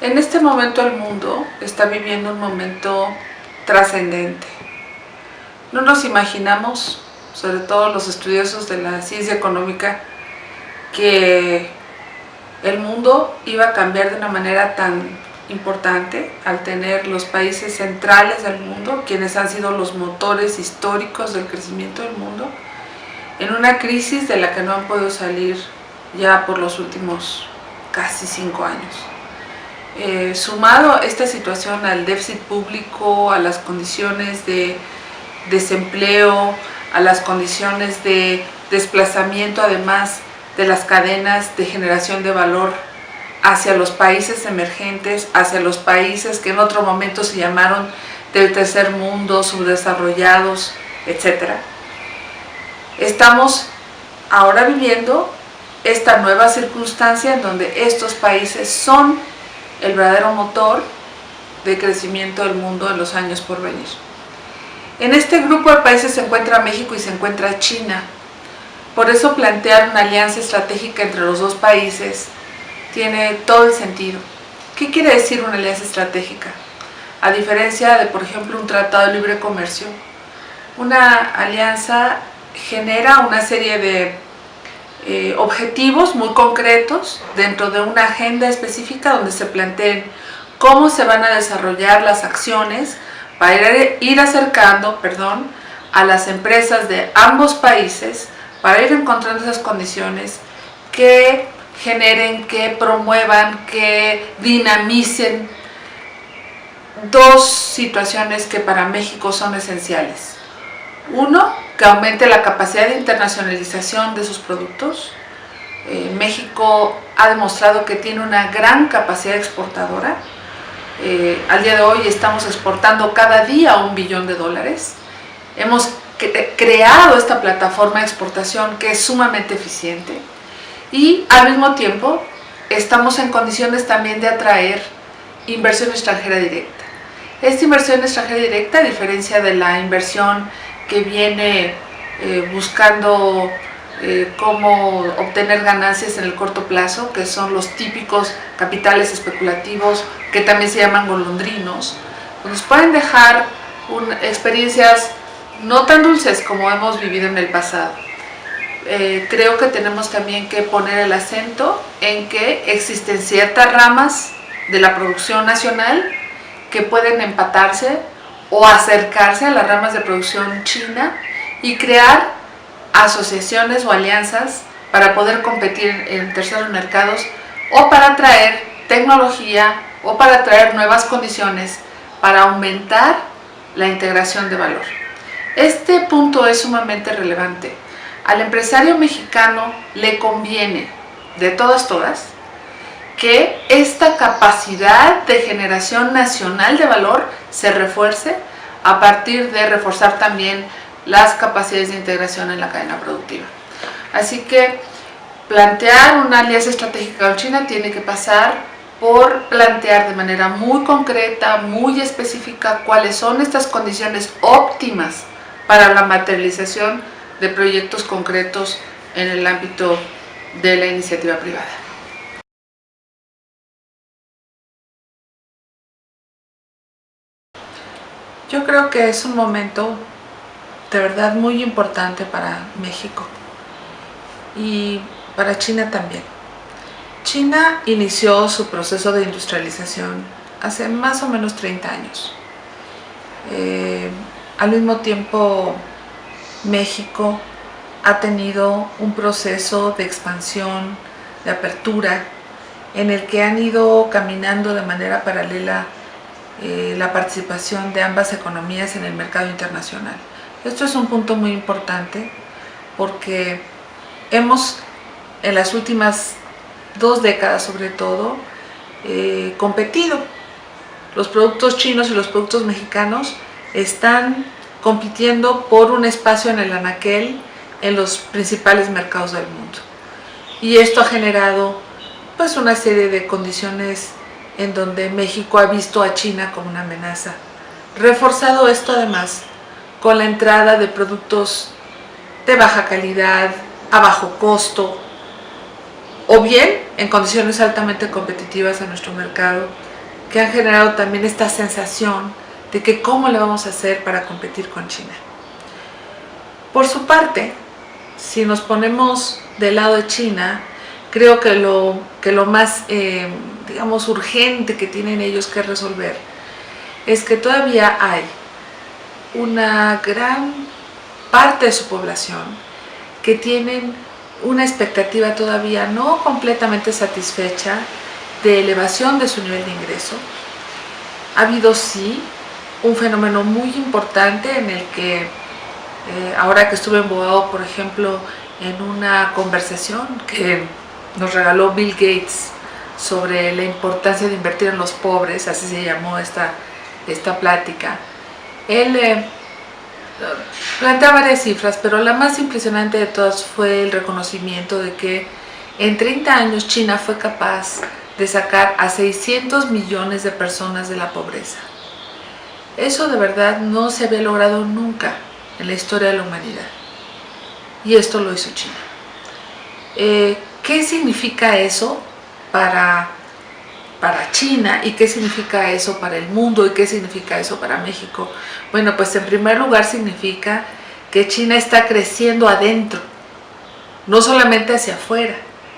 En este momento el mundo está viviendo un momento trascendente. No nos imaginamos, sobre todo los estudiosos de la ciencia económica, que el mundo iba a cambiar de una manera tan importante al tener los países centrales del mundo, quienes han sido los motores históricos del crecimiento del mundo, en una crisis de la que no han podido salir ya por los últimos casi 5 años. Sumado esta situación al déficit público, a las condiciones de desempleo, a las condiciones de desplazamiento además de las cadenas de generación de valor hacia los países emergentes, hacia los países que en otro momento se llamaron del tercer mundo, subdesarrollados, etc. Estamos ahora viviendo esta nueva circunstancia en donde estos países son el verdadero motor de crecimiento del mundo en los años por venir. En este grupo de países se encuentra México y se encuentra China. Por eso plantear una alianza estratégica entre los dos países tiene todo el sentido. ¿Qué quiere decir una alianza estratégica? A diferencia de, por ejemplo, un tratado de libre comercio, una alianza genera una serie de objetivos muy concretos dentro de una agenda específica donde se planteen cómo se van a desarrollar las acciones para ir acercando a las empresas de ambos países, para ir encontrando esas condiciones que generen, que promuevan, que dinamicen dos situaciones que para México son esenciales. Uno, que aumente la capacidad de internacionalización de sus productos. México ha demostrado que tiene una gran capacidad exportadora. Al día de hoy estamos exportando cada día $1 billón. Hemos creado esta plataforma de exportación que es sumamente eficiente y al mismo tiempo estamos en condiciones también de atraer inversión extranjera directa. Esta inversión extranjera directa, a diferencia de la inversión que viene buscando cómo obtener ganancias en el corto plazo, que son los típicos capitales especulativos que también se llaman golondrinos, nos pueden dejar experiencias no tan dulces como hemos vivido en el pasado. Creo que tenemos también que poner el acento en que existen ciertas ramas de la producción nacional que pueden empatarse o acercarse a las ramas de producción china y crear asociaciones o alianzas para poder competir en terceros mercados o para traer tecnología o para traer nuevas condiciones para aumentar la integración de valor. Este punto es sumamente relevante. Al empresario mexicano le conviene, de todas, que esta capacidad de generación nacional de valor se refuerce a partir de reforzar también las capacidades de integración en la cadena productiva. Así que plantear una alianza estratégica con China tiene que pasar por plantear de manera muy concreta, muy específica, cuáles son estas condiciones óptimas para la materialización de proyectos concretos en el ámbito de la iniciativa privada. Yo creo que es un momento de verdad muy importante para México y para China también. China inició su proceso de industrialización hace más o menos 30 años. Al mismo tiempo, México ha tenido un proceso de expansión, de apertura, en el que han ido caminando de manera paralela la participación de ambas economías en el mercado internacional. Esto es un punto muy importante porque hemos, en las últimas 2 décadas sobre todo, competido. Los productos chinos y los productos mexicanos están compitiendo por un espacio en el anaquel en los principales mercados del mundo. Y esto ha generado pues una serie de condiciones en donde México ha visto a China como una amenaza. Reforzado esto además con la entrada de productos de baja calidad, a bajo costo, o bien en condiciones altamente competitivas a nuestro mercado, que han generado también esta sensación de que cómo le vamos a hacer para competir con China. Por su parte, si nos ponemos del lado de China, creo que lo más, digamos, urgente que tienen ellos que resolver es que todavía hay una gran parte de su población que tienen una expectativa todavía no completamente satisfecha de elevación de su nivel de ingreso. Ha habido sí un fenómeno muy importante en el que ahora que estuve embobado, por ejemplo, en una conversación que nos regaló Bill Gates sobre la importancia de invertir en los pobres, así se llamó esta plática. Él plantea varias cifras, pero la más impresionante de todas fue el reconocimiento de que en 30 años China fue capaz de sacar a 600 millones de personas de la pobreza. Eso de verdad no se había logrado nunca en la historia de la humanidad. Y esto lo hizo China. ¿Qué significa eso para China y qué significa eso para el mundo y qué significa eso para México? Bueno, pues en primer lugar significa que China está creciendo adentro, no solamente hacia afuera,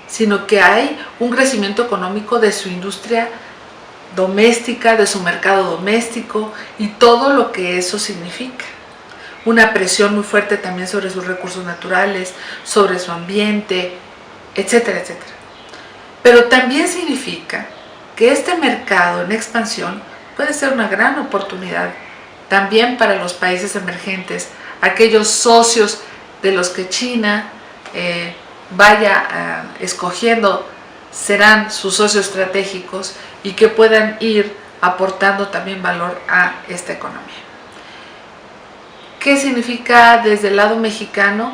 sino que hay un crecimiento económico de su industria doméstica, de su mercado doméstico y todo lo que eso significa. Una presión muy fuerte también sobre sus recursos naturales, sobre su ambiente, etcétera, etcétera. Pero también significa que este mercado en expansión puede ser una gran oportunidad también para los países emergentes, aquellos socios de los que China vaya escogiendo serán sus socios estratégicos y que puedan ir aportando también valor a esta economía. ¿Qué significa desde el lado mexicano?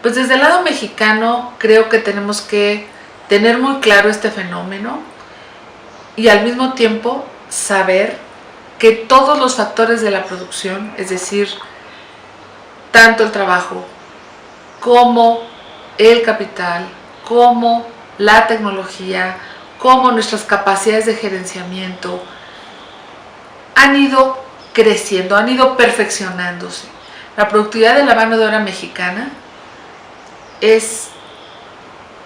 Pues desde el lado mexicano creo que tenemos que tener muy claro este fenómeno y al mismo tiempo saber que todos los factores de la producción, es decir, tanto el trabajo como el capital, como la tecnología, como nuestras capacidades de gerenciamiento, han ido creciendo, han ido perfeccionándose. La productividad de la mano de obra mexicana es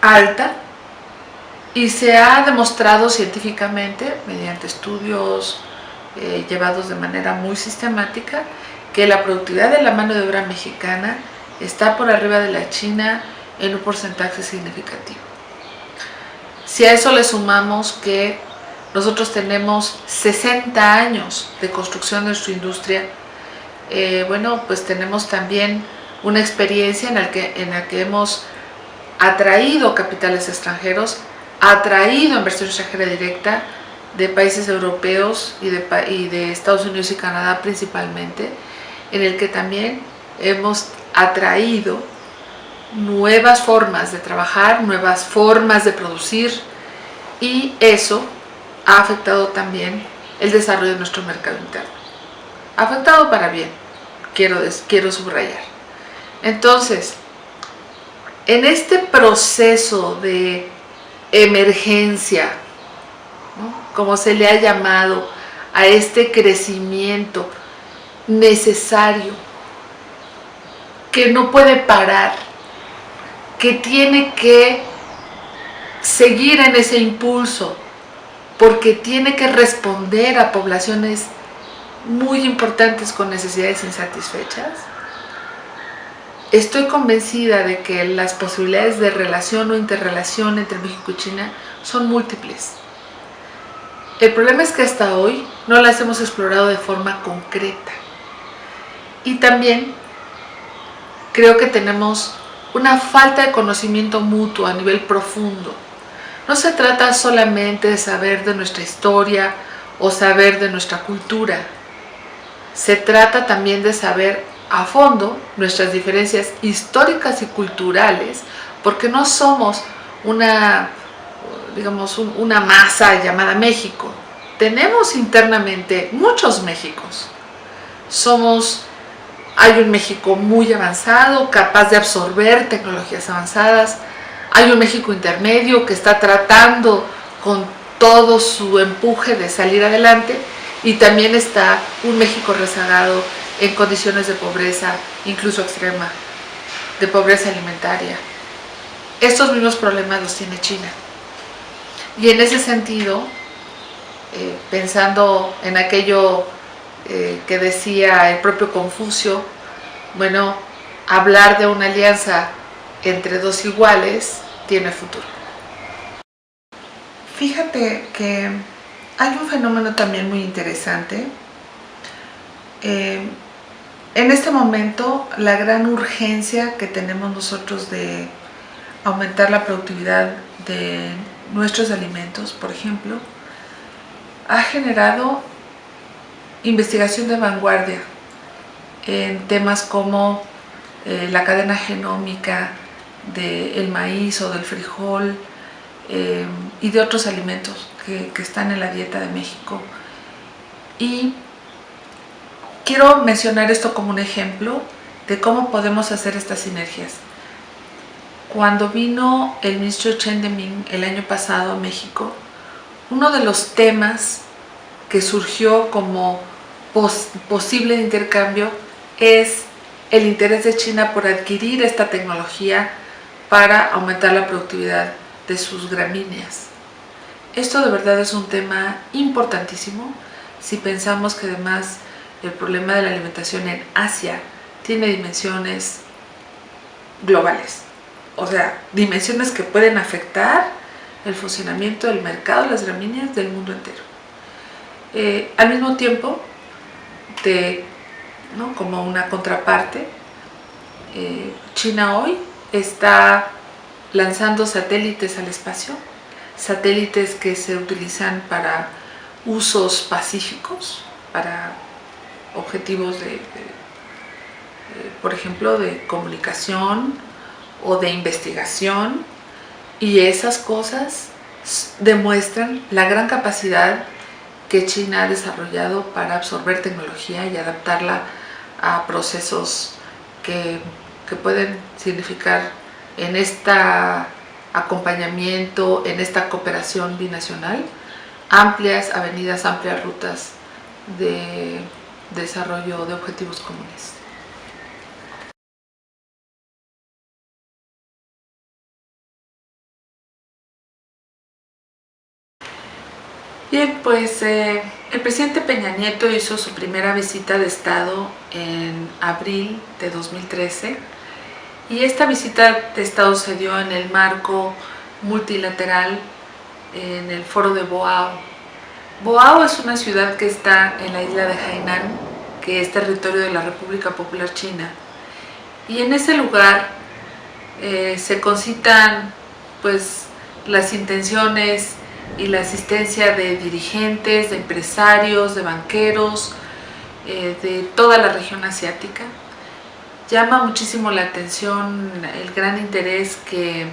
alta y se ha demostrado científicamente, mediante estudios llevados de manera muy sistemática, que la productividad de la mano de obra mexicana está por arriba de la China en un porcentaje significativo. Si a eso le sumamos que nosotros tenemos 60 años de construcción de nuestra industria, bueno, pues tenemos también una experiencia en la que hemos atraído capitales extranjeros, atraído inversión extranjera directa de países europeos y de Estados Unidos y Canadá principalmente, en el que también hemos atraído nuevas formas de trabajar, nuevas formas de producir, y eso ha afectado también el desarrollo de nuestro mercado interno. Ha afectado para bien, quiero subrayar. Entonces, en este proceso de emergencia, ¿no?, como se le ha llamado a este crecimiento necesario, que no puede parar, que tiene que seguir en ese impulso, porque tiene que responder a poblaciones muy importantes con necesidades insatisfechas. Estoy convencida de que las posibilidades de relación o interrelación entre México y China son múltiples. El problema es que hasta hoy no las hemos explorado de forma concreta. Y también creo que tenemos una falta de conocimiento mutuo a nivel profundo. No se trata solamente de saber de nuestra historia o saber de nuestra cultura. Se trata también de saber a fondo nuestras diferencias históricas y culturales, porque no somos una masa llamada México. Tenemos internamente muchos Méxicos. Hay un México muy avanzado, capaz de absorber tecnologías avanzadas. Hay un México intermedio que está tratando con todo su empuje de salir adelante, y también está un México rezagado en condiciones de pobreza, incluso extrema, de pobreza alimentaria. Estos mismos problemas los tiene China. Y en ese sentido, pensando en aquello que decía el propio Confucio, bueno, hablar de una alianza entre dos iguales tiene futuro. Fíjate que hay un fenómeno también muy interesante. En este momento, la gran urgencia que tenemos nosotros de aumentar la productividad de nuestros alimentos, por ejemplo, ha generado investigación de vanguardia en temas como la cadena genómica del maíz o del frijol y de otros alimentos que están en la dieta de México. Y quiero mencionar esto como un ejemplo de cómo podemos hacer estas sinergias. Cuando vino el ministro Chen Deming el año pasado a México, uno de los temas que surgió como posible de intercambio es el interés de China por adquirir esta tecnología para aumentar la productividad de sus gramíneas. Esto de verdad es un tema importantísimo si pensamos que además el problema de la alimentación en Asia tiene dimensiones globales, o sea, dimensiones que pueden afectar el funcionamiento del mercado de las gramíneas del mundo entero. Al mismo tiempo, como una contraparte, China hoy está lanzando satélites al espacio, satélites que se utilizan para usos pacíficos, para objetivos por ejemplo, de comunicación o de investigación, y esas cosas demuestran la gran capacidad que China ha desarrollado para absorber tecnología y adaptarla a procesos que pueden significar en este acompañamiento, en esta cooperación binacional, amplias avenidas, amplias rutas de desarrollo de objetivos comunes. Bien, pues el presidente Peña Nieto hizo su primera visita de Estado en abril de 2013, y esta visita de Estado se dio en el marco multilateral en el foro de Boao. Boao es una ciudad que está en la isla de Hainan, que es territorio de la República Popular China, y en ese lugar se concitan pues las intenciones y la asistencia de dirigentes, de empresarios, de banqueros, de toda la región asiática. Llama muchísimo la atención el gran interés que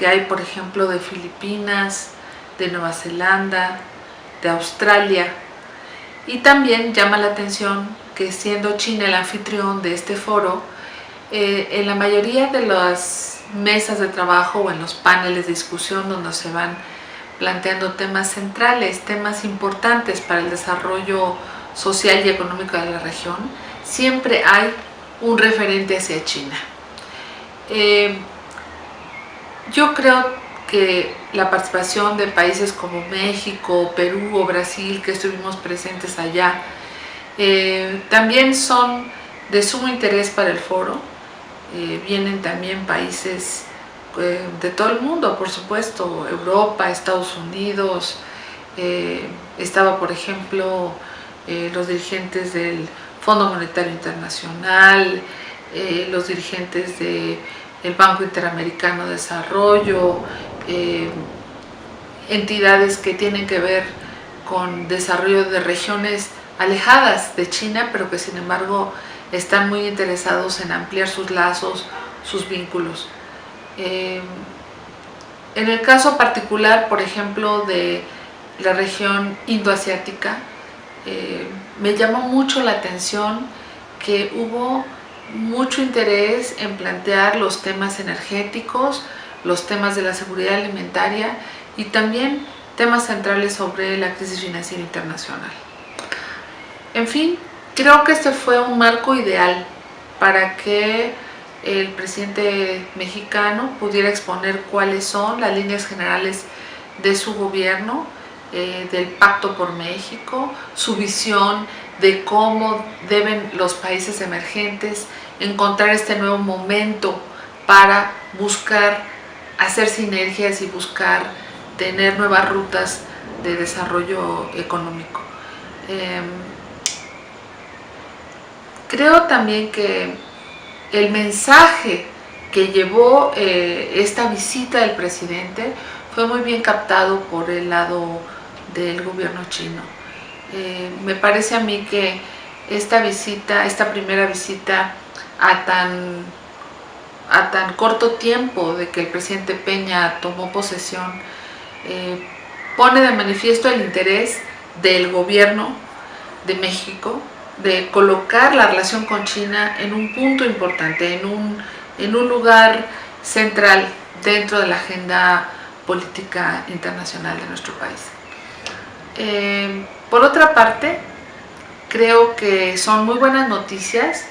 hay, por ejemplo, de Filipinas, de Nueva Zelanda, de Australia, y también llama la atención que, siendo China el anfitrión de este foro, en la mayoría de las mesas de trabajo o en los paneles de discusión donde se van planteando temas centrales, temas importantes para el desarrollo social y económico de la región, siempre hay un referente hacia China. Yo creo que la participación de países como México, Perú o Brasil, que estuvimos presentes allá, también son de sumo interés para el foro. Vienen también países de todo el mundo, por supuesto, Europa, Estados Unidos. Estaba, por ejemplo, los dirigentes del Fondo Monetario Internacional, los dirigentes del Banco Interamericano de Desarrollo, entidades que tienen que ver con desarrollo de regiones alejadas de China, pero que sin embargo están muy interesados en ampliar sus lazos, sus vínculos. En el caso particular, por ejemplo, de la región indoasiática, me llamó mucho la atención que hubo mucho interés en plantear los temas energéticos, los temas de la seguridad alimentaria y también temas centrales sobre la crisis financiera internacional. En fin, creo que este fue un marco ideal para que el presidente mexicano pudiera exponer cuáles son las líneas generales de su gobierno, del Pacto por México, su visión de cómo deben los países emergentes encontrar este nuevo momento para buscar hacer sinergias y buscar tener nuevas rutas de desarrollo económico. Creo también que el mensaje que llevó esta visita del presidente fue muy bien captado por el lado del gobierno chino. Me parece a mí que esta primera visita a tan corto tiempo de que el presidente Peña tomó posesión, pone de manifiesto el interés del gobierno de México de colocar la relación con China en un punto importante, en un lugar central dentro de la agenda política internacional de nuestro país. Por otra parte, creo que son muy buenas noticias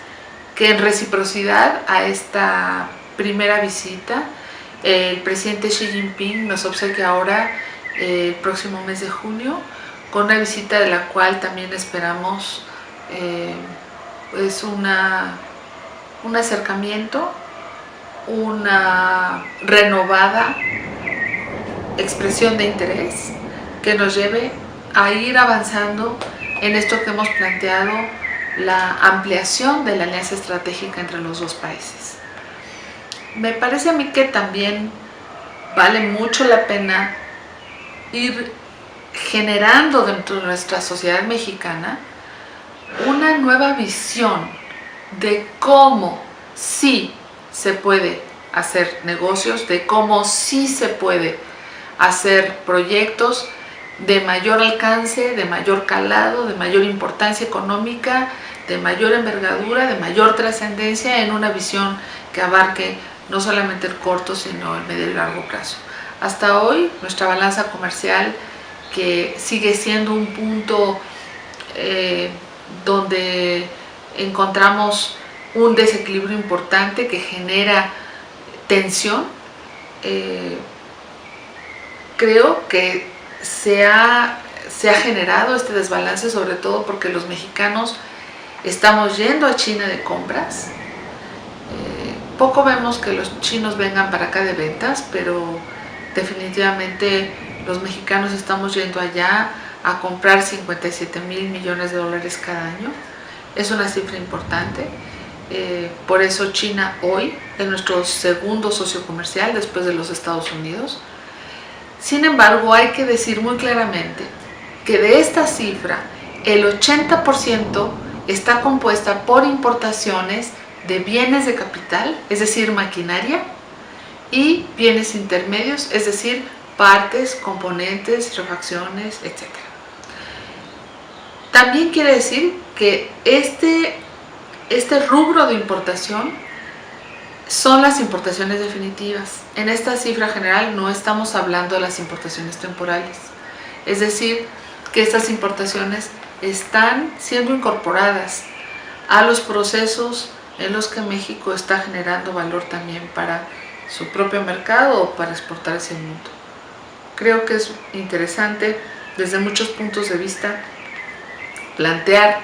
que en reciprocidad a esta primera visita, el presidente Xi Jinping nos obsequia ahora el próximo mes de junio con una visita de la cual también esperamos pues un acercamiento, una renovada expresión de interés que nos lleve a ir avanzando en esto que hemos planteado, la ampliación de la alianza estratégica entre los dos países. Me parece a mí que también vale mucho la pena ir generando dentro de nuestra sociedad mexicana una nueva visión de cómo sí se puede hacer negocios, de cómo sí se puede hacer proyectos de mayor alcance, de mayor calado, de mayor importancia económica, de mayor envergadura, de mayor trascendencia en una visión que abarque no solamente el corto, sino el medio y largo plazo. Hasta hoy, nuestra balanza comercial, que sigue siendo un punto donde encontramos un desequilibrio importante que genera tensión, creo que se ha generado este desbalance, sobre todo porque los mexicanos estamos yendo a China de compras. Poco vemos que los chinos vengan para acá de ventas, pero definitivamente los mexicanos estamos yendo allá a comprar 57,000 millones de dólares cada año. Es una cifra importante. Por eso China hoy es nuestro segundo socio comercial después de los Estados Unidos. Sin embargo, hay que decir muy claramente que de esta cifra, el 80% está compuesta por importaciones de bienes de capital, es decir, maquinaria, y bienes intermedios, es decir, partes, componentes, refacciones, etc. También quiere decir que este rubro de importación son las importaciones definitivas. En esta cifra general no estamos hablando de las importaciones temporales. Es decir, que estas importaciones están siendo incorporadas a los procesos en los que México está generando valor también para su propio mercado o para exportar hacia el mundo. Creo que es interesante desde muchos puntos de vista plantear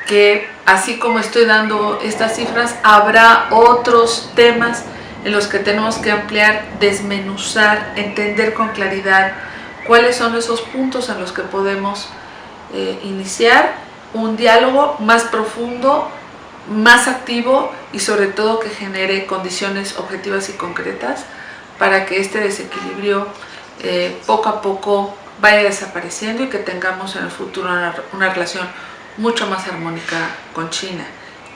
que así como estoy dando estas cifras, habrá otros temas en los que tenemos que ampliar, desmenuzar, entender con claridad cuáles son esos puntos en los que podemos iniciar un diálogo más profundo, más activo y sobre todo que genere condiciones objetivas y concretas para que este desequilibrio poco a poco vaya desapareciendo y que tengamos en el futuro una relación mucho más armónica con China,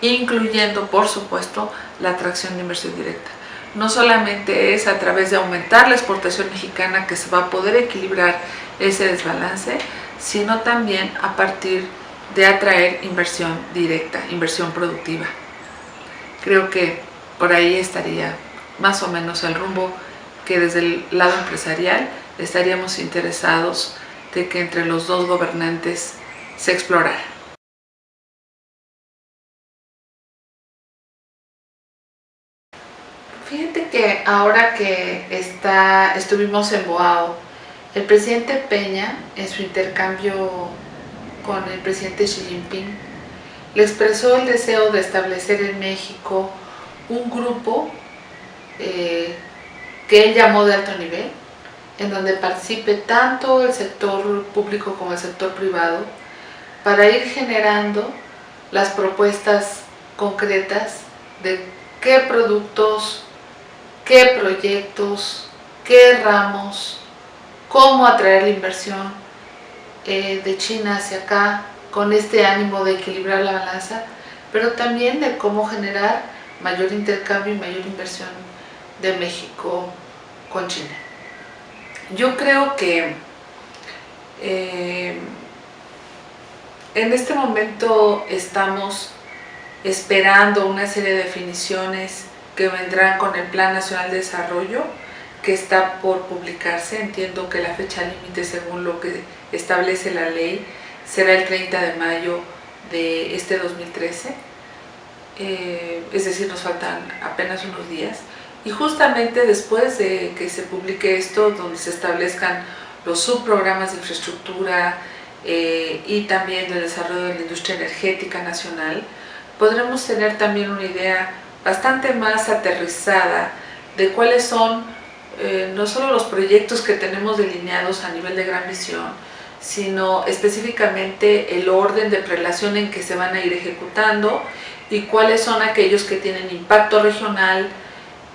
incluyendo por supuesto la atracción de inversión directa. No solamente es a través de aumentar la exportación mexicana que se va a poder equilibrar ese desbalance, sino también a partir de atraer inversión directa, inversión productiva. Creo que por ahí estaría más o menos el rumbo que desde el lado empresarial estaríamos interesados de que entre los dos gobernantes se explorara. Fíjate que ahora que estuvimos en Boao, el presidente Peña, en su intercambio con el presidente Xi Jinping, le expresó el deseo de establecer en México un grupo que él llamó de alto nivel, en donde participe tanto el sector público como el sector privado, para ir generando las propuestas concretas de qué productos, qué proyectos, qué ramos, cómo atraer la inversión de China hacia acá, con este ánimo de equilibrar la balanza, pero también de cómo generar mayor intercambio y mayor inversión de México con China. Yo creo que en este momento estamos esperando una serie de definiciones que vendrán con el Plan Nacional de Desarrollo, que está por publicarse. Entiendo que la fecha límite, según lo que establece la ley, será el 30 de mayo de este 2013, es decir, nos faltan apenas unos días. Y justamente después de que se publique esto, donde se establezcan los subprogramas de infraestructura y también del desarrollo de la industria energética nacional, podremos tener también una idea bastante más aterrizada de cuáles son no solo los proyectos que tenemos delineados a nivel de gran visión, sino específicamente el orden de prelación en que se van a ir ejecutando y cuáles son aquellos que tienen impacto regional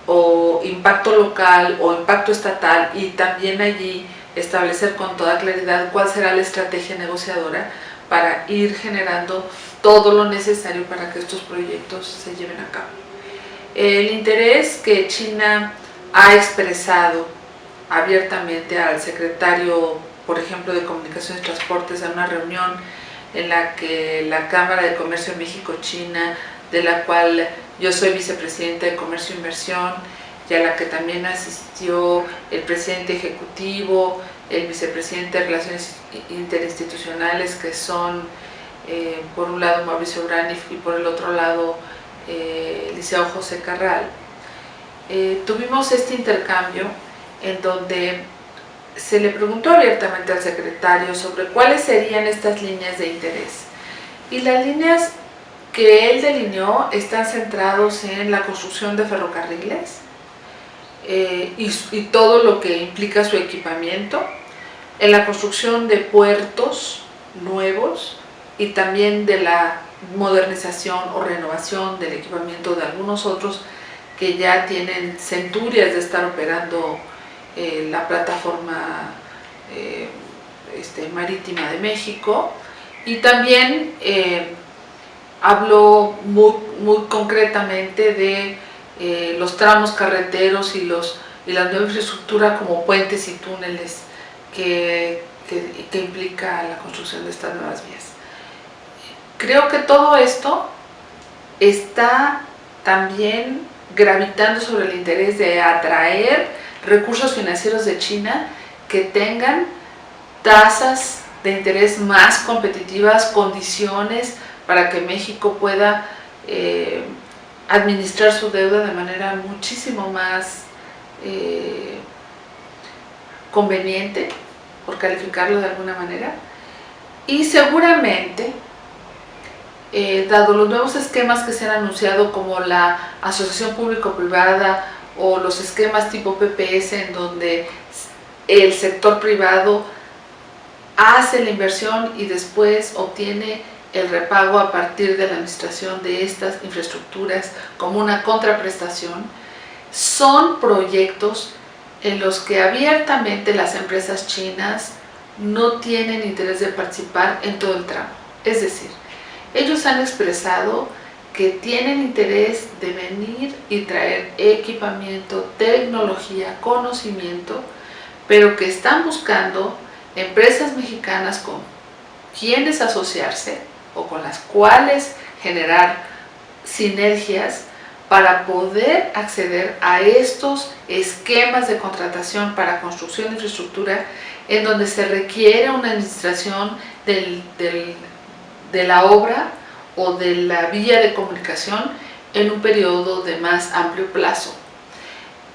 o impacto local o impacto estatal, y también allí establecer con toda claridad cuál será la estrategia negociadora para ir generando todo lo necesario para que estos proyectos se lleven a cabo. El interés que China ha expresado abiertamente al secretario, por ejemplo, de Comunicaciones y Transportes, en una reunión en la que la Cámara de Comercio México-China, de la cual yo soy vicepresidenta de Comercio e Inversión, y a la que también asistió el presidente ejecutivo, el vicepresidente de Relaciones Interinstitucionales, que son por un lado Mauricio Braniff y por el otro lado Liceo José Carral. Tuvimos este intercambio en donde se le preguntó abiertamente al secretario sobre cuáles serían estas líneas de interés, y las líneas que él delineó están centrados en la construcción de ferrocarriles y todo lo que implica su equipamiento, en la construcción de puertos nuevos y también de la modernización o renovación del equipamiento de algunos otros que ya tienen centurias de estar operando la plataforma marítima de México. Y también habló muy concretamente de los tramos carreteros y la nueva infraestructura como puentes y túneles que implica la construcción de estas nuevas vías. Creo que todo esto está también gravitando sobre el interés de atraer recursos financieros de China que tengan tasas de interés más competitivas, condiciones para que México pueda administrar su deuda de manera muchísimo más conveniente, por calificarlo de alguna manera. Y seguramente, dado los nuevos esquemas que se han anunciado, como la asociación público-privada o los esquemas tipo PPS, en donde el sector privado hace la inversión y después obtiene el repago a partir de la administración de estas infraestructuras como una contraprestación, son proyectos en los que abiertamente las empresas chinas no tienen interés de participar en todo el tramo. Es decir, ellos han expresado que tienen interés de venir y traer equipamiento, tecnología, conocimiento, pero que están buscando empresas mexicanas con quienes asociarse o con las cuales generar sinergias para poder acceder a estos esquemas de contratación para construcción de infraestructura en donde se requiere una administración de la obra o de la vía de comunicación en un periodo de más amplio plazo.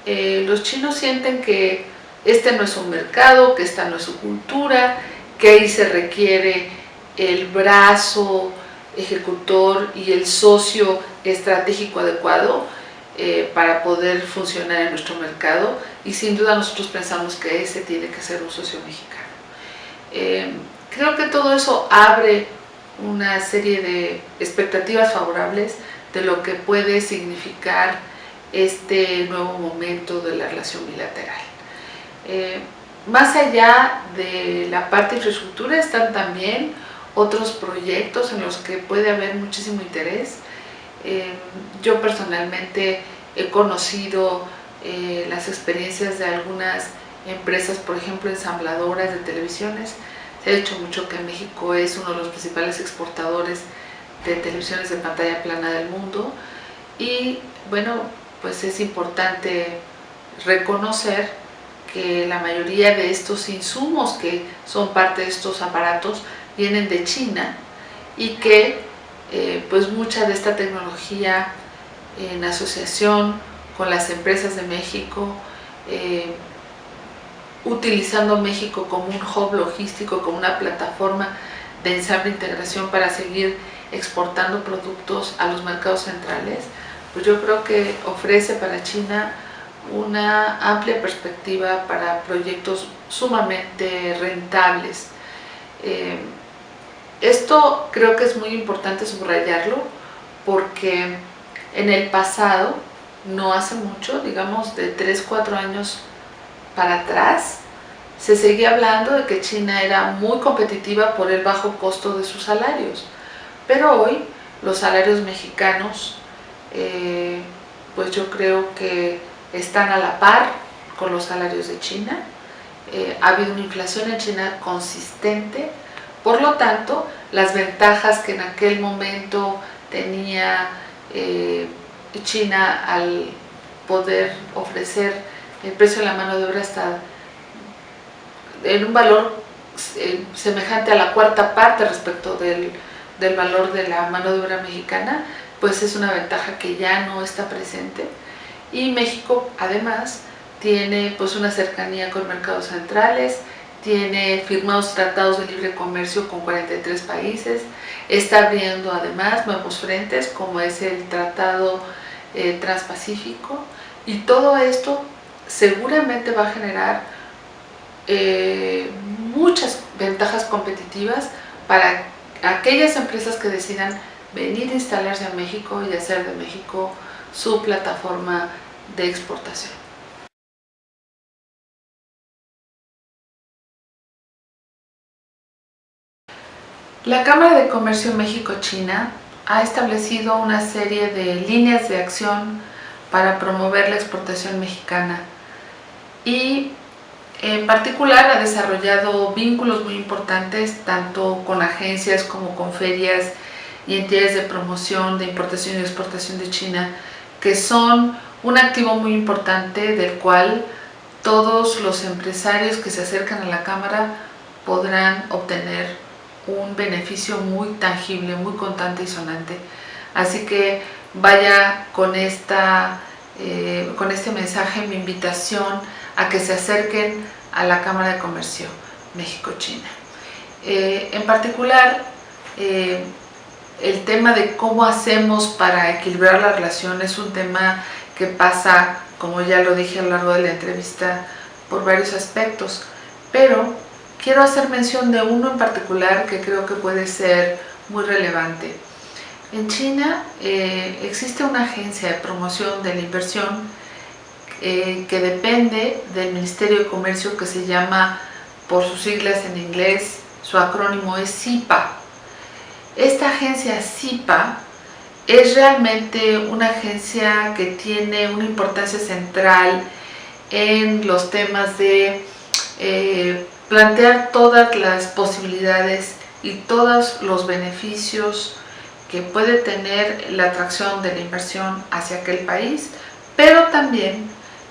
Los chinos sienten que este no es un mercado, que esta no es su cultura, que ahí se requiere el brazo ejecutor y el socio estratégico adecuado para poder funcionar en nuestro mercado, y sin duda nosotros pensamos que ese tiene que ser un socio mexicano. Creo que todo eso abre una serie de expectativas favorables de lo que puede significar este nuevo momento de la relación bilateral. Más allá de la parte de infraestructura están también otros proyectos en los que puede haber muchísimo interés. Yo personalmente he conocido las experiencias de algunas empresas, por ejemplo ensambladoras de televisiones. Se ha dicho mucho que México es uno de los principales exportadores de televisiones de pantalla plana del mundo, y bueno, pues es importante reconocer que la mayoría de estos insumos que son parte de estos aparatos vienen de China, y que pues mucha de esta tecnología, en asociación con las empresas de México, utilizando México como un hub logístico, como una plataforma de ensamble e integración para seguir exportando productos a los mercados centrales, pues yo creo que ofrece para China una amplia perspectiva para proyectos sumamente rentables. Esto creo que es muy importante subrayarlo, porque en el pasado, no hace mucho, digamos de 3-4 años para atrás, se seguía hablando de que China era muy competitiva por el bajo costo de sus salarios, pero hoy los salarios mexicanos pues yo creo que están a la par con los salarios de China. Ha habido una inflación en China consistente, por lo tanto las ventajas que en aquel momento tenía China al poder ofrecer el precio de la mano de obra hasta en un valor semejante a la cuarta parte respecto del valor de la mano de obra mexicana, pues es una ventaja que ya no está presente. Y México además tiene pues una cercanía con mercados centrales, tiene firmados tratados de libre comercio con 43 países, está abriendo además nuevos frentes como es el Tratado Transpacífico, y todo esto seguramente va a generar muchas ventajas competitivas para aquellas empresas que decidan venir a instalarse a México y hacer de México su plataforma de exportación. La Cámara de Comercio México-China ha establecido una serie de líneas de acción para promover la exportación mexicana, y en particular ha desarrollado vínculos muy importantes tanto con agencias como con ferias y entidades de promoción de importación y exportación de China, que son un activo muy importante del cual todos los empresarios que se acercan a la Cámara podrán obtener un beneficio muy tangible, muy contante y sonante. Así que vaya con este mensaje mi invitación a que se acerquen a la Cámara de Comercio México-China. En particular, el tema de cómo hacemos para equilibrar la relación es un tema que pasa, como ya lo dije a lo largo de la entrevista, por varios aspectos, pero quiero hacer mención de uno en particular que creo que puede ser muy relevante. En China existe una agencia de promoción de la inversión que depende del Ministerio de Comercio, que se llama, por sus siglas en inglés, su acrónimo es CIPA. Esta agencia CIPA es realmente una agencia que tiene una importancia central en los temas de plantear todas las posibilidades y todos los beneficios que puede tener la atracción de la inversión hacia aquel país, pero también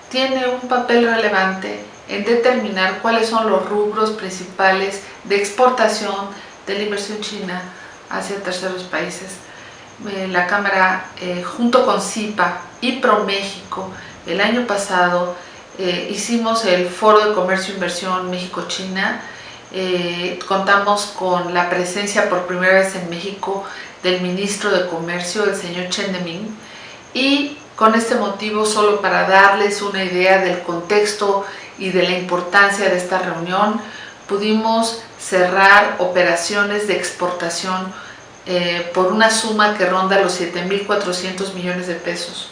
tiene un papel relevante en determinar cuáles son los rubros principales de exportación de la inversión china hacia terceros países. La Cámara, junto con CIPA y ProMéxico, el año pasado hicimos el Foro de Comercio e Inversión México-China. Contamos con la presencia por primera vez en México del ministro de Comercio, el señor Chen Deming, y con este motivo, solo para darles una idea del contexto y de la importancia de esta reunión, pudimos cerrar operaciones de exportación por una suma que ronda los 7.400 millones de pesos.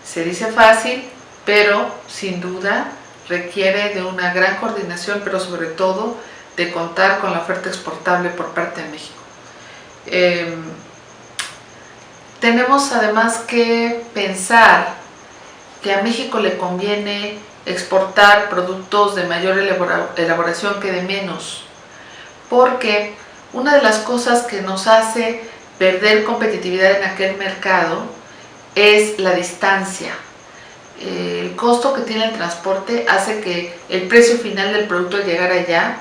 Se dice fácil, pero sin duda requiere de una gran coordinación, pero sobre todo de contar con la oferta exportable por parte de México. Tenemos además que pensar que a México le conviene exportar productos de mayor elaboración que de menos, porque una de las cosas que nos hace perder competitividad en aquel mercado es la distancia. El costo que tiene el transporte hace que el precio final del producto al llegar allá,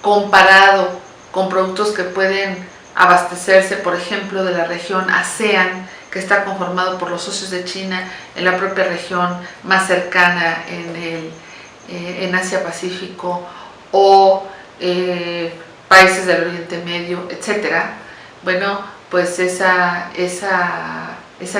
comparado con productos que pueden abastecerse, por ejemplo, de la región ASEAN, que está conformado por los socios de China en la propia región más cercana en Asia-Pacífico, o países del Oriente Medio, etc. Bueno, pues esa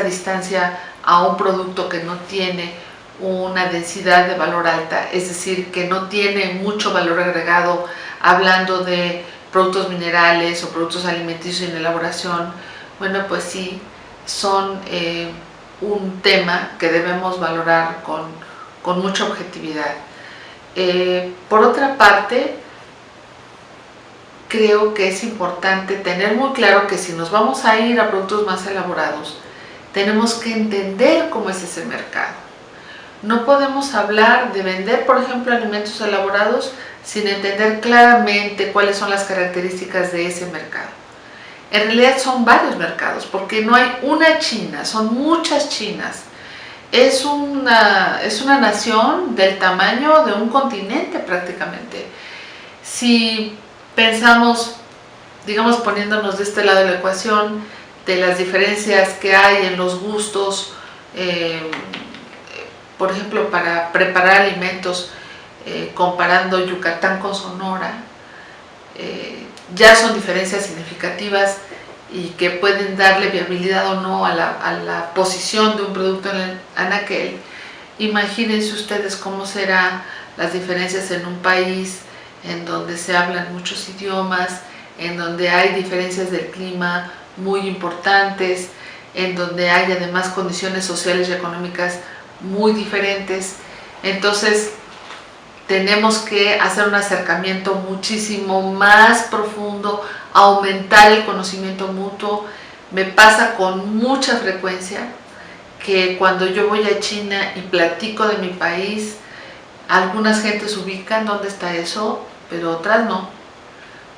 distancia a un producto que no tiene una densidad de valor alta, es decir, que no tiene mucho valor agregado, hablando de productos minerales o productos alimenticios en elaboración, bueno, pues sí, son un tema que debemos valorar con mucha objetividad. Por otra parte, creo que es importante tener muy claro que si nos vamos a ir a productos más elaborados, tenemos que entender cómo es ese mercado. No podemos hablar de vender, por ejemplo, alimentos elaborados sin entender claramente cuáles son las características de ese mercado. En realidad son varios mercados, porque no hay una China, son muchas Chinas. Es una nación del tamaño de un continente prácticamente. Si pensamos, digamos, poniéndonos de este lado de la ecuación, de las diferencias que hay en los gustos, por ejemplo, para preparar alimentos, comparando Yucatán con Sonora, ya son diferencias significativas y que pueden darle viabilidad o no a la posición de un producto en aquel. Imagínense ustedes cómo serán las diferencias en un país en donde se hablan muchos idiomas, en donde hay diferencias del clima muy importantes, en donde hay además condiciones sociales y económicas muy diferentes. Entonces tenemos que hacer un acercamiento muchísimo más profundo, aumentar el conocimiento mutuo. Me pasa con mucha frecuencia que cuando yo voy a China y platico de mi país, algunas gentes ubican dónde está eso, pero otras no.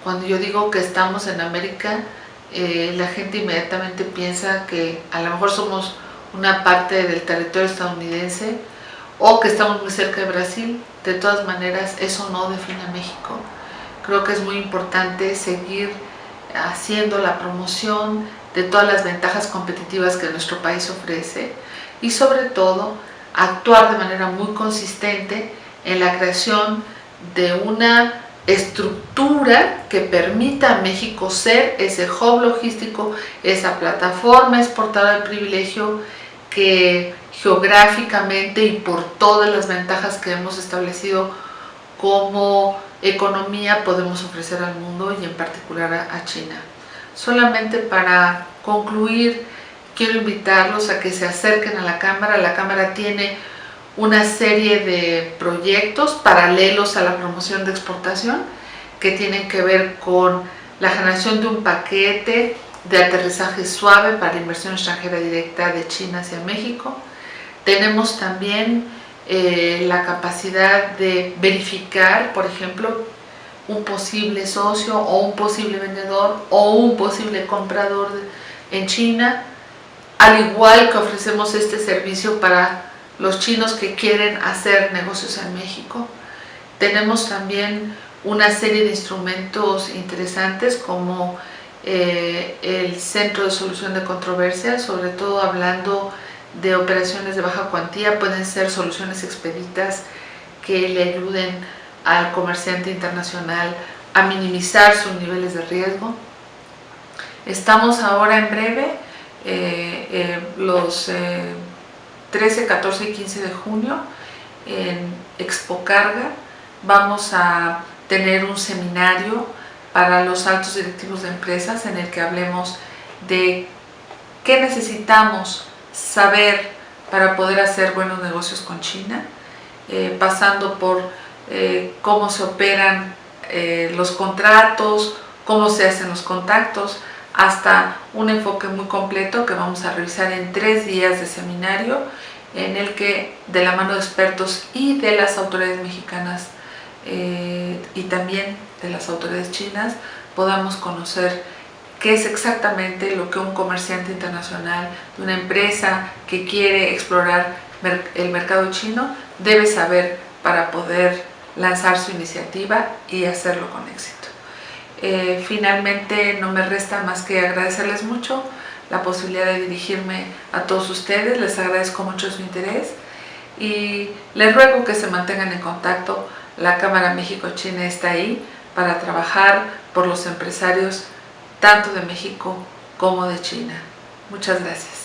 Cuando yo digo que estamos en América, la gente inmediatamente piensa que a lo mejor somos una parte del territorio estadounidense o que estamos muy cerca de Brasil. De todas maneras, eso no define a México. Creo que es muy importante seguir haciendo la promoción de todas las ventajas competitivas que nuestro país ofrece y sobre todo actuar de manera muy consistente en la creación de una estructura que permita a México ser ese hub logístico, esa plataforma exportadora de privilegio que geográficamente y por todas las ventajas que hemos establecido como economía podemos ofrecer al mundo y en particular a China. Solamente para concluir, quiero invitarlos a que se acerquen a la Cámara. La Cámara tiene una serie de proyectos paralelos a la promoción de exportación que tienen que ver con la generación de un paquete de aterrizaje suave para inversión extranjera directa de China hacia México. Tenemos también la capacidad de verificar, por ejemplo, un posible socio o un posible vendedor o un posible comprador en China, al igual que ofrecemos este servicio para los chinos que quieren hacer negocios en México. Tenemos también una serie de instrumentos interesantes como el Centro de Solución de Controversias, sobre todo hablando de operaciones de baja cuantía. Pueden ser soluciones expeditas que le ayuden al comerciante internacional a minimizar sus niveles de riesgo. Estamos ahora en breve, los 13, 14 y 15 de junio, en Expo Carga, vamos a tener un seminario para los altos directivos de empresas en el que hablemos de qué necesitamos saber para poder hacer buenos negocios con China, pasando por cómo se operan los contratos, cómo se hacen los contactos, hasta un enfoque muy completo que vamos a revisar en 3 días de seminario, en el que de la mano de expertos y de las autoridades mexicanas y también de las autoridades chinas podamos conocer qué es exactamente lo que un comerciante internacional de una empresa que quiere explorar el mercado chino debe saber para poder lanzar su iniciativa y hacerlo con éxito. Finalmente no me resta más que agradecerles mucho la posibilidad de dirigirme a todos ustedes. Les agradezco mucho su interés y les ruego que se mantengan en contacto. La Cámara México-China está ahí para trabajar por los empresarios tanto de México como de China. Muchas gracias.